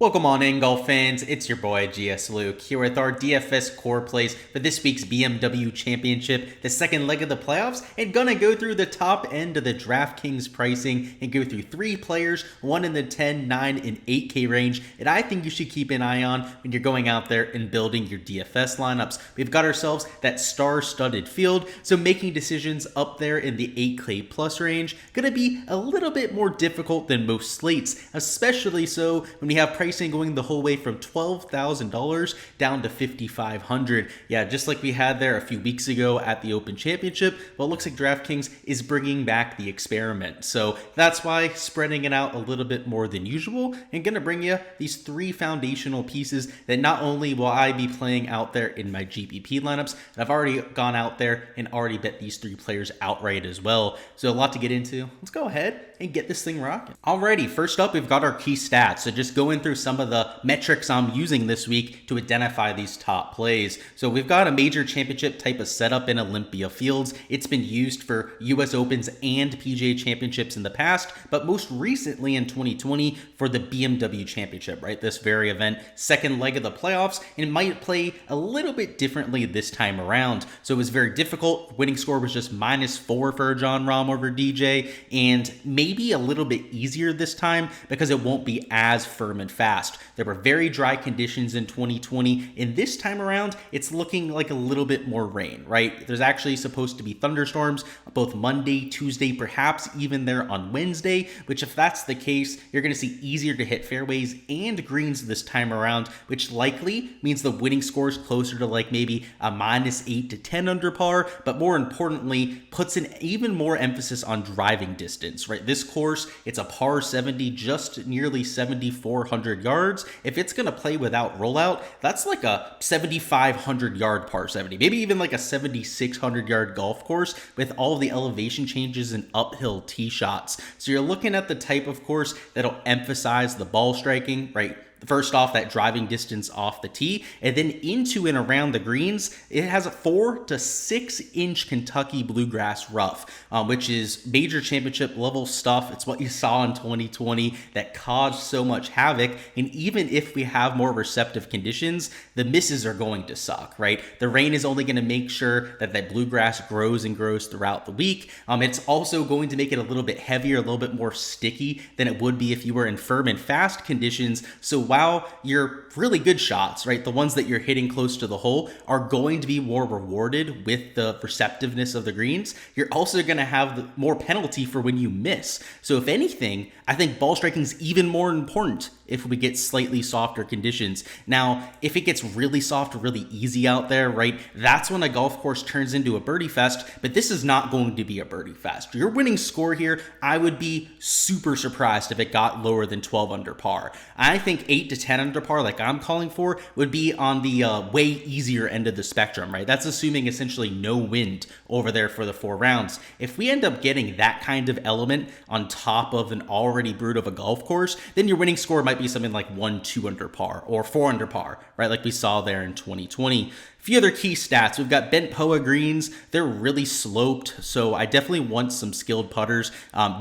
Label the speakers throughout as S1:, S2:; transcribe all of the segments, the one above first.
S1: Welcome on in, golf fans. It's your boy Gsluke here with our DFS core plays for this week's BMW Championship, the second leg of the playoffs, and gonna go through the top end of the Draftkings pricing and go through 3 players, one in the 10, 9, and 8K range, and I think you should keep an eye on when you're going out there and building your DFS lineups. We've got ourselves that star-studded field, so making decisions up there in the 8K plus range gonna be a little bit more difficult than most slates, especially so when we have pricing going the whole way from $12,000 down to $5,500. Yeah, just like we had there a few weeks ago at the Open Championship. Well, it looks like DraftKings is bringing back the experiment. So that's why spreading it out a little bit more than usual and going to bring you these 3 foundational pieces that not only will I be playing out there in my GPP lineups, but I've already gone out there and already bet these 3 players outright as well. So a lot to get into. Let's go ahead and get this thing rocking. Alrighty, first up, we've got our key stats. So just going through some of the metrics I'm using this week to identify these top plays. So we've got a major championship type of setup in Olympia fields. It's been used for US Opens and PGA Championships in the past, but most recently in 2020 for the BMW Championship, right? This very event, second leg of the playoffs, and it might play a little bit differently this time around. So it was very difficult. Winning score was just -4 for John Rahm over DJ, and maybe a little bit easier this time because it won't be as firm and fast. There were very dry conditions in 2020, and this time around, it's looking like a little bit more rain, right? There's actually supposed to be thunderstorms both Monday, Tuesday, perhaps even there on Wednesday, which if that's the case, you're going to see easier to hit fairways and greens this time around, which likely means the winning score is closer to like maybe a -8 to 10 under par, but more importantly, puts an even more emphasis on driving distance, right? This course, it's a par 70, just nearly 7,400 yards. If it's going to play without rollout, that's like a 7,500 yard par 70, maybe even like a 7,600 yard golf course with all the elevation changes and uphill tee shots. So you're looking at the type of course that'll emphasize the ball striking, right? First off, that driving distance off the tee, and then into and around the greens, it has a 4 to 6 inch Kentucky bluegrass rough, which is major championship level stuff. It's what you saw in 2020 that caused so much havoc. And even if we have more receptive conditions, the misses are going to suck, right? The rain is only going to make sure that that bluegrass grows and grows throughout the week. It's also going to make it a little bit heavier, a little bit more sticky than it would be if you were in firm and fast conditions. So while your really good shots, right, the ones that you're hitting close to the hole, are going to be more rewarded with the receptiveness of the greens, you're also going to have more penalty for when you miss. So if anything, I think ball striking is even more important if we get slightly softer conditions. Now, if it gets really soft, really easy out there, right, that's when a golf course turns into a birdie fest, but this is not going to be a birdie fest. Your winning score here, I would be super surprised if it got lower than 12 under par. I think 8 to 10 under par, like I'm calling for, would be on the way easier end of the spectrum, right? That's assuming essentially no wind over there for the 4 rounds. If we end up getting that kind of element on top of an already brute of a golf course, then your winning score might be something like 1-2 under par or 4 under par, right? Like we saw there in 2020. Few other key stats. We've got bent POA greens. They're really sloped, so I definitely want some skilled putters.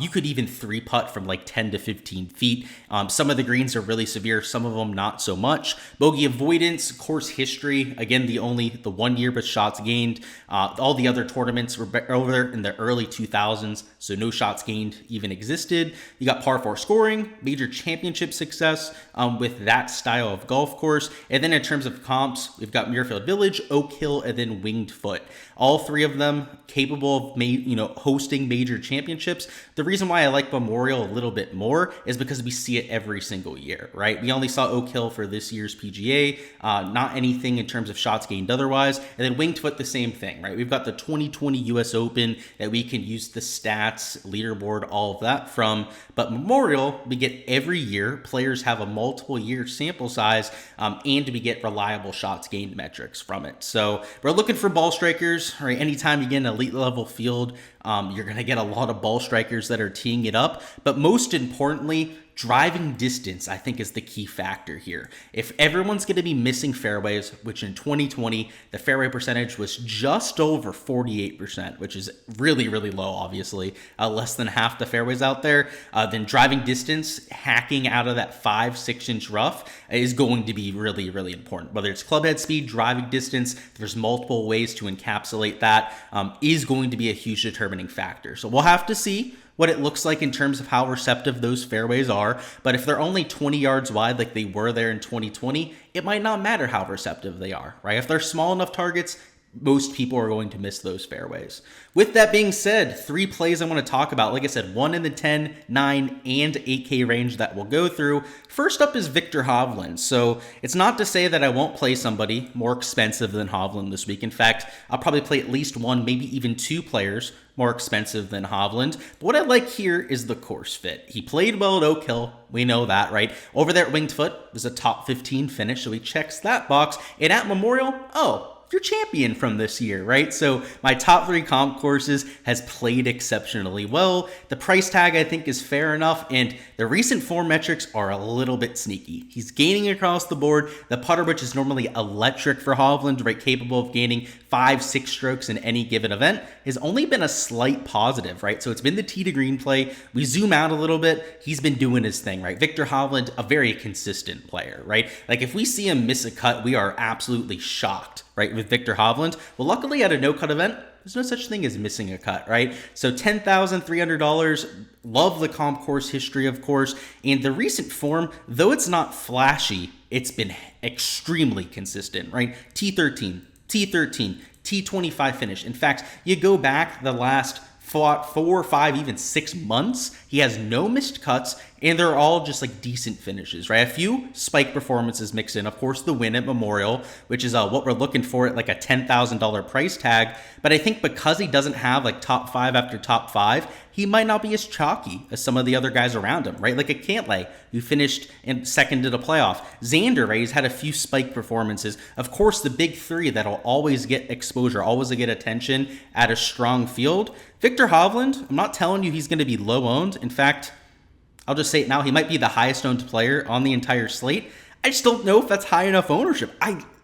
S1: You could even 3-putt from like 10 to 15 feet. Some of the greens are really severe, some of them not so much. Bogey avoidance, course history. Again, the 1 year but shots gained. All the other tournaments were over there in the early 2000s, so no shots gained even existed. You got par 4 scoring, major championship success with that style of golf course. And then in terms of comps, we've got Muirfield Village, Oak Hill, and then Winged Foot. All 3 of them capable of hosting major championships. The reason why I like Memorial a little bit more is because we see it every single year, right? We only saw Oak Hill for this year's PGA, not anything in terms of shots gained otherwise. And then Winged Foot, the same thing, right? We've got the 2020 US Open that we can use the stats, leaderboard, all of that from. But Memorial, we get every year. Players have a multiple year sample size, and we get reliable shots gained metrics from it. So we're looking for ball strikers, right? Anytime you get an elite level field, you're going to get a lot of ball strikers that are teeing it up. But most importantly, driving distance, I think, is the key factor here. If everyone's going to be missing fairways, which in 2020, the fairway percentage was just over 48%, which is really, really low, obviously, less than half the fairways out there, then driving distance, hacking out of that 5-6 inch rough is going to be really, really important. Whether it's club head speed, driving distance, there's multiple ways to encapsulate that, is going to be a huge determining factor. So we'll have to see what it looks like in terms of how receptive those fairways are. But if they're only 20 yards wide like they were there in 2020, it might not matter how receptive they are, right? If they're small enough targets, most people are going to miss those fairways. With that being said, 3 plays I want to talk about. Like I said, one in the 10, 9, and 8K range that we'll go through. First up is Viktor Hovland. So it's not to say that I won't play somebody more expensive than Hovland this week. In fact, I'll probably play at least 1, maybe even 2 players more expensive than Hovland. But what I like here is the course fit. He played well at Oak Hill. We know that, right? Over there at Winged Foot was a top 15 finish, so he checks that box. And at Memorial, your champion from this year, right? So my top 3 comp courses has played exceptionally well. The price tag, I think, is fair enough, and the recent form metrics are a little bit sneaky. He's gaining across the board. The putter, which is normally electric for Hovland, right, capable of gaining 5-6 strokes in any given event, has only been a slight positive, right? So it's been the tee to green play. We zoom out a little bit. He's been doing his thing, right? Viktor Hovland, a very consistent player, right? Like if we see him miss a cut, we are absolutely shocked, right, with Viktor Hovland. Well, luckily at a no-cut event, there's no such thing as missing a cut, right? So $10,300, love the comp course history, of course, and the recent form, though it's not flashy, it's been extremely consistent, right? T13, T13, T25 finish. In fact, you go back the last 4 or 5, even 6 months, he has no missed cuts, and they're all just like decent finishes, right? A few spike performances mixed in. Of course, the win at Memorial, which is what we're looking for at like a $10,000 price tag. But I think because he doesn't have like top 5 after top 5, he might not be as chalky as some of the other guys around him, right? Like a Cantlay, who finished in second to the playoff. Xander, right? He's had a few spike performances. Of course, the big 3 that'll always get exposure, always get attention at a strong field. Viktor Hovland, I'm not telling you he's going to be low owned. In fact, I'll just say it now, he might be the highest owned player on the entire slate. I just don't know if that's high enough ownership.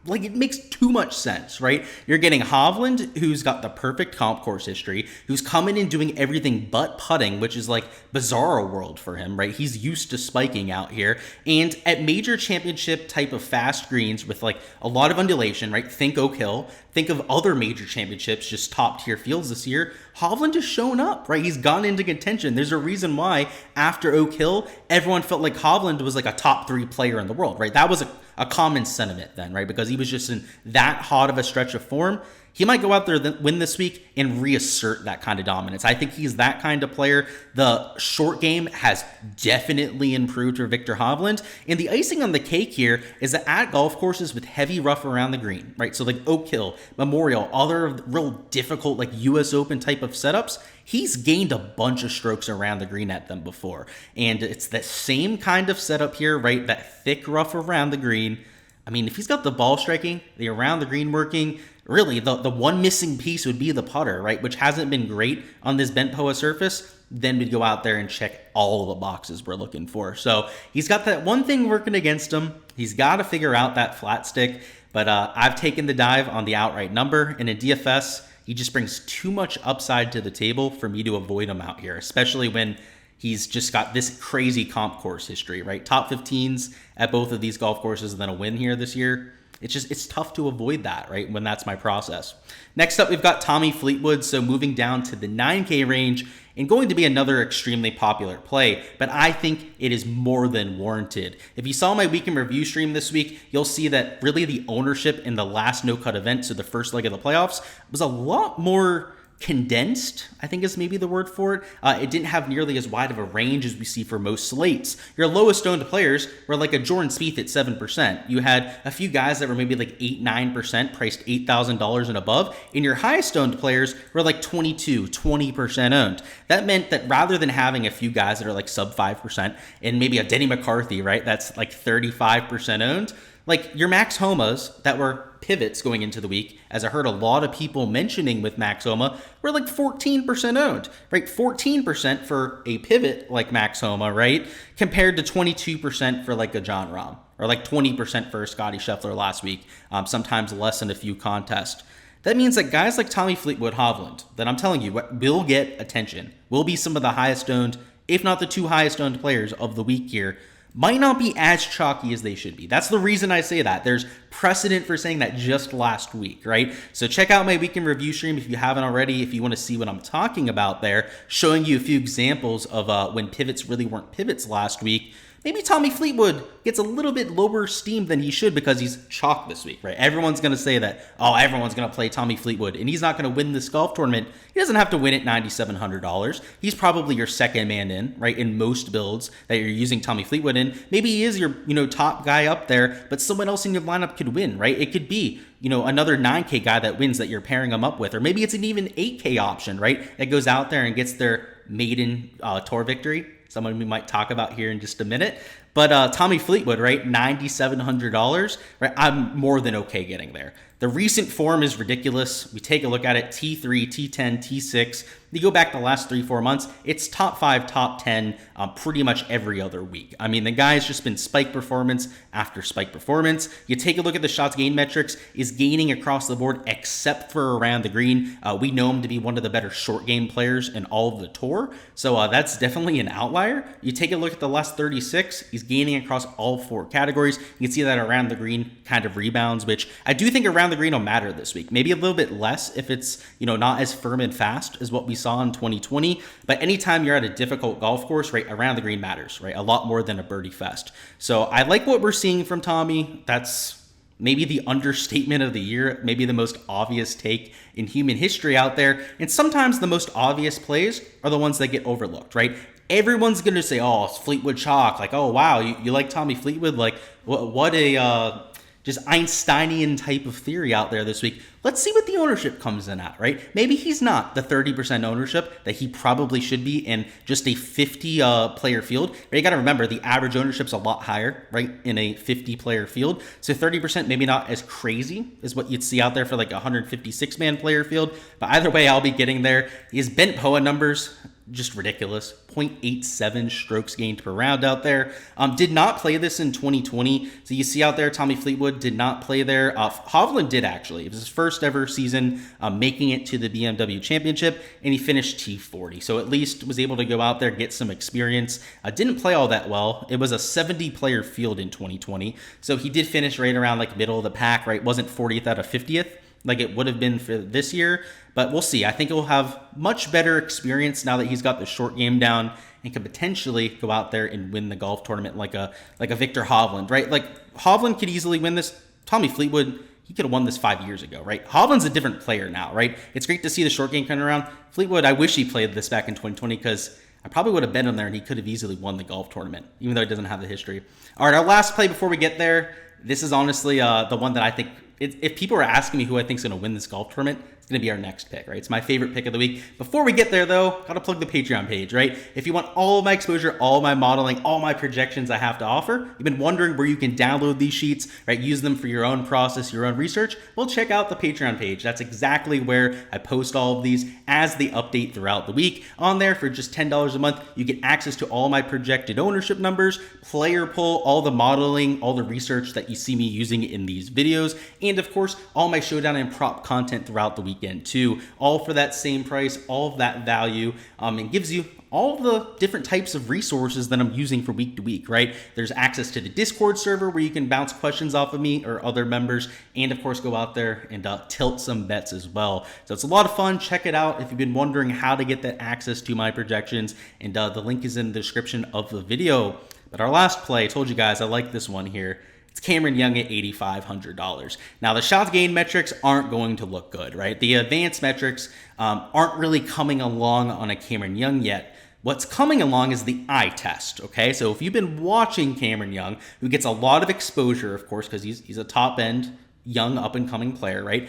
S1: It makes too much sense, right? You're getting Hovland, who's got the perfect comp course history, who's coming in doing everything but putting, which is like bizarre world for him, right? He's used to spiking out here. And at major championship type of fast greens with like a lot of undulation, right? Think Oak Hill, think of other major championships, just top tier fields this year. Hovland has shown up, right? He's gone into contention. There's a reason why after Oak Hill, everyone felt like Hovland was like a top 3 player in the world, right? That was a common sentiment then, right? Because he was just in that hot of a stretch of form. He might go out there, win this week, and reassert that kind of dominance. I think he's that kind of player. The short game has definitely improved for Viktor Hovland. And the icing on the cake here is that at golf courses with heavy rough around the green, right? So like Oak Hill, Memorial, other real difficult like US Open type of setups, he's gained a bunch of strokes around the green at them before. And it's that same kind of setup here, right? That thick rough around the green. I mean, if he's got the ball striking, the around the green working, really the one missing piece would be the putter, right? Which hasn't been great on this bent POA surface. Then we'd go out there and check all the boxes we're looking for. So he's got that one thing working against him. He's got to figure out that flat stick. But I've taken the dive on the outright number. And in DFS, he just brings too much upside to the table for me to avoid him out here, especially when he's just got this crazy comp course history, right? Top 15s at both of these golf courses and then a win here this year. It's tough to avoid that, right, when that's my process. Next up, we've got Tommy Fleetwood, so moving down to the 9K range and going to be another extremely popular play, but I think it is more than warranted. If you saw my weekend review stream this week, you'll see that really the ownership in the last no-cut event, so the first leg of the playoffs, was a lot more condensed, I think is maybe the word for it. It didn't have nearly as wide of a range as we see for most slates. Your lowest owned players were like a Jordan Spieth at 7%. You had a few guys that were maybe like 8-9%, priced $8,000 and above, and your highest owned players were like 20% owned. That meant that rather than having a few guys that are like sub 5% and maybe a Denny McCarthy, right, that's like 35% owned, Like your Max Homas that were pivots going into the week, as I heard a lot of people mentioning with Max Homa, were like 14% owned, right? 14% for a pivot like Max Homa, right? Compared to 22% for like a John Rahm, or like 20% for Scotty Scheffler last week, sometimes less in a few contests. That means that guys like Tommy Fleetwood, Hovland, that I'm telling you will get attention, will be some of the highest owned, if not the two highest owned players of the week here, might not be as chalky as they should be. That's the reason I say that. There's precedent for saying that just last week, right? So check out my weekend review stream if you haven't already, if you want to see what I'm talking about there, showing you a few examples of when pivots really weren't pivots last week. Maybe Tommy Fleetwood gets a little bit lower steam than he should because he's chalk this week, right? Everyone's going to say that, oh, everyone's going to play Tommy Fleetwood, and he's not going to win this golf tournament. He doesn't have to win at $9,700. He's probably your second man in, right, in most builds that you're using Tommy Fleetwood in. Maybe he is your, top guy up there, but someone else in your lineup could win, right? It could be, another 9K guy that wins that you're pairing him up with, or maybe it's an even 8K option, right, that goes out there and gets their maiden tour victory. Someone we might talk about here in just a minute. But Tommy Fleetwood, right, $9,700, right? I'm more than okay getting there. The recent form is ridiculous. We take a look at it, T3, T10, T6. You go back the last 3-4 months, it's top 5, top 10 pretty much every other week. I mean, the guy's just been spike performance after spike performance. You take a look at the shots gained metrics, is gaining across the board except for around the green. We know him to be one of the better short game players in all of the tour. So that's definitely an outlier. You take a look at the last 36, he's gaining across all 4 categories. You can see that around the green kind of rebounds, which I do think around the green will matter this week. Maybe a little bit less if it's, not as firm and fast as what we saw in 2020. But anytime you're at a difficult golf course, right, around the green matters, right? A lot more than a birdie fest. So I like what we're seeing from Tommy. That's maybe the understatement of the year, maybe the most obvious take in human history out there. And sometimes the most obvious plays are the ones that get overlooked, right? Everyone's going to say, oh, it's Fleetwood chalk. Like, oh, wow, you like Tommy Fleetwood? Like, what a just Einsteinian type of theory out there this week. Let's see what the ownership comes in at, right? Maybe he's not the 30% ownership that he probably should be in just a 50 player field. But you got to remember, the average ownership's a lot higher, right, in a 50 player field. So 30% maybe not as crazy as what you'd see out there for like a 156 man player field. But either way, I'll be getting there. His bent POA numbers, just ridiculous. 0.87 strokes gained per round out there. Did not play this in 2020. So you see out there, Tommy Fleetwood did not play there. Hovland did actually. It was his first ever season making it to the BMW Championship, and he finished T40. So at least was able to go out there, get some experience. Didn't play all that well. It was a 70 player field in 2020. So he did finish right around like middle of the pack, right? Wasn't 40th out of 50th. Like it would have been for this year, but we'll see. I think he'll have much better experience now that he's got the short game down and can potentially go out there and win the golf tournament like a Victor Hovland, right? Like Hovland could easily win this. Tommy Fleetwood, he could have won this 5 years ago, right? Hovland's a different player now, right? It's great to see the short game coming around. Fleetwood, I wish he played this back in 2020 because I probably would have bet him there and he could have easily won the golf tournament, even though he doesn't have the history. All right, our last play before we get there. This is honestly the one that I think, if people are asking me who I think is going to win this golf tournament, it's going to be our next pick, right? It's my favorite pick of the week. Before we get there, though, got to plug the Patreon page, right? If you want all of my exposure, all of my modeling, all my projections I have to offer, you've been wondering where you can download these sheets, right? Use them for your own process, your own research. Well, check out the Patreon page. That's exactly where I post all of these as they update throughout the week. On there, for just $10 a month, you get access to all my projected ownership numbers, player poll, all the modeling, all the research that you see me using in these videos, and of course, all my showdown and prop content throughout the weekend too, all for that same price, all of that value, and gives you all the different types of resources that I'm using for week to week, right? There's access to the Discord server where you can bounce questions off of me or other members, and of course go out there and tilt some bets as well. So it's a lot of fun. Check it out if you've been wondering how to get that access to my projections, and the link is in the description of the video. But our last play, I told you guys I like this one here. It's Cameron Young at $8,500. Now, the shots gained metrics aren't going to look good, right? The advanced metrics aren't really coming along on a Cameron Young yet. What's coming along is the eye test, okay? So if you've been watching Cameron Young, who gets a lot of exposure, of course, because he's a top-end, young, up-and-coming player, right?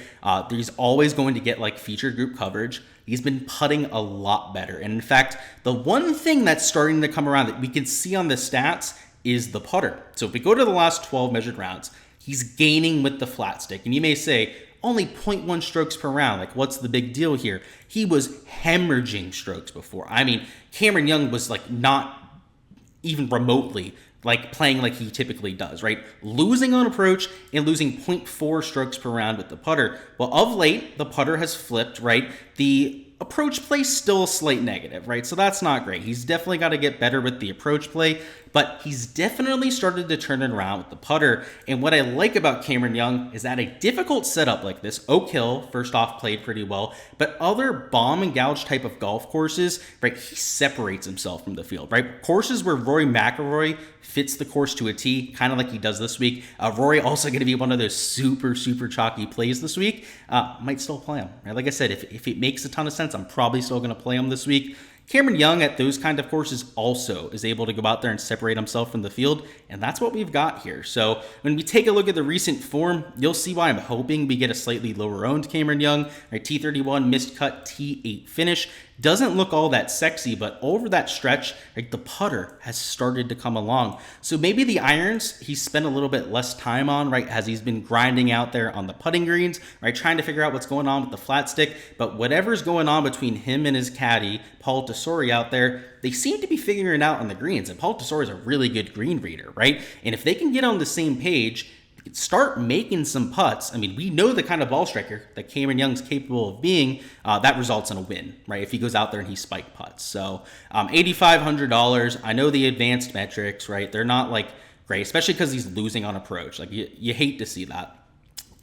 S1: He's always going to get, like, feature group coverage. He's been putting a lot better. And, in fact, the one thing that's starting to come around that we can see on the stats is the putter. So if we go to the last 12 measured rounds, he's gaining with the flat stick. And you may say, only 0.1 strokes per round. Like, what's the big deal here? He was hemorrhaging strokes before. I mean, Cameron Young was like not even remotely like playing like he typically does, right? Losing on approach and losing 0.4 strokes per round with the putter. Well, of late, the putter has flipped, right? The approach play still a slight negative, right? So that's not great. He's definitely got to get better with the approach play, but he's definitely started to turn it around with the putter. And what I like about Cameron Young is that a difficult setup like this, Oak Hill, first off, played pretty well, but other bomb and gouge type of golf courses, right, he separates himself from the field, right? Courses where Rory McIlroy fits the course to a T, kind of like he does this week. Rory also going to be one of those super chalky plays this week. Might still play him, right? Like I said, if it makes a ton of sense, I'm probably still going to play him this week. Cameron Young at those kind of courses also is able to go out there and separate himself from the field, and that's what we've got here. So when we take a look at the recent form, you'll see why I'm hoping we get a slightly lower owned Cameron Young. Right, T31 missed cut, T8 finish. Doesn't look all that sexy, but over that stretch, like, the putter has started to come along. So maybe the irons he's spent a little bit less time on, right, as he's been grinding out there on the putting greens, right, trying to figure out what's going on with the flat stick. But whatever's going on between him and his caddy, Paul Tesori, out there, they seem to be figuring it out on the greens. And Paul Tesori is a really good green reader, right? And if they can get on the same page, start making some putts. I mean, we know the kind of ball striker that Cameron Young's capable of being. That results in a win, right? If he goes out there and he spike putts. So $8,500. I know the advanced metrics, right? They're not like great, especially because he's losing on approach. Like, you hate to see that,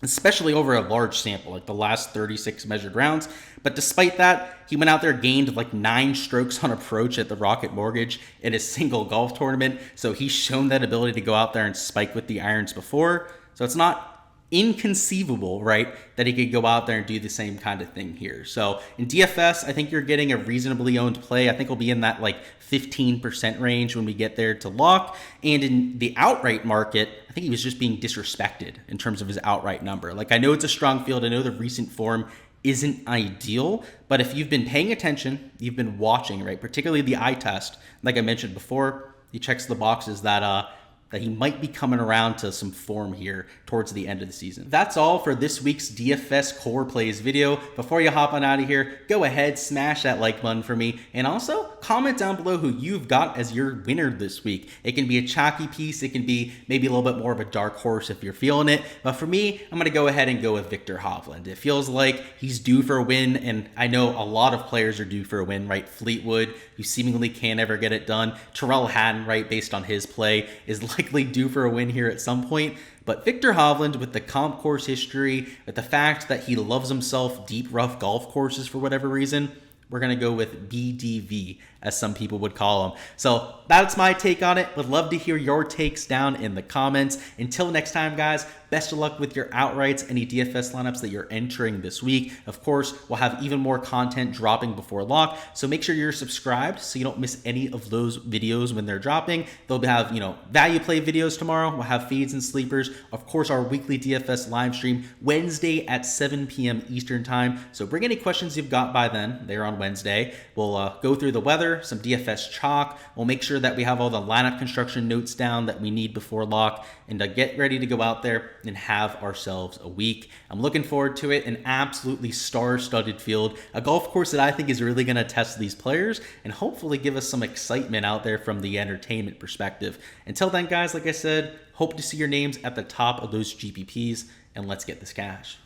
S1: especially over a large sample, like the last 36 measured rounds. But despite that, he went out there, gained like 9 strokes on approach at the Rocket Mortgage in a single golf tournament. So he's shown that ability to go out there and spike with the irons before. So it's not inconceivable, right, that he could go out there and do the same kind of thing here. So in DFS, I think you're getting a reasonably owned play. I think we'll be in that like 15% range when we get there to lock. And in the outright market, I think he was just being disrespected in terms of his outright number. Like, I know it's a strong field. I know the recent form isn't ideal, but if you've been paying attention, you've been watching, right, particularly the eye test, like I mentioned before, he checks the boxes that he might be coming around to some form here towards the end of the season. That's all for this week's DFS Core Plays video. Before you hop on out of here, go ahead, smash that like button for me, and also comment down below who you've got as your winner this week. It can be a chalky piece, it can be maybe a little bit more of a dark horse if you're feeling it, but for me, I'm gonna go ahead and go with Viktor Hovland. It feels like he's due for a win, and I know a lot of players are due for a win, right? Fleetwood, who seemingly can't ever get it done. Tyrrell Hatton, right, based on his play, is likely due for a win here at some point. But Viktor Hovland, with the comp course history, with the fact that he loves himself deep, rough golf courses for whatever reason, we're going to go with BDV, as some people would call him. So that's my take on it. Would love to hear your takes down in the comments. Until next time, guys, best of luck with your outrights, any DFS lineups that you're entering this week. Of course, we'll have even more content dropping before lock, so make sure you're subscribed so you don't miss any of those videos when they're dropping. They'll have, value play videos tomorrow. We'll have feeds and sleepers. Of course, our weekly DFS live stream Wednesday at 7 p.m. Eastern time. So bring any questions you've got by then. They're on Wednesday. We'll go through the weather, some DFS chalk. We'll make sure that we have all the lineup construction notes down that we need before lock, and get ready to go out there and have ourselves a week. I'm looking forward to it. An absolutely star-studded field, a golf course that I think is really going to test these players and hopefully give us some excitement out there from the entertainment perspective. Until then, guys, like I said, hope to see your names at the top of those GPPs, and let's get this cash.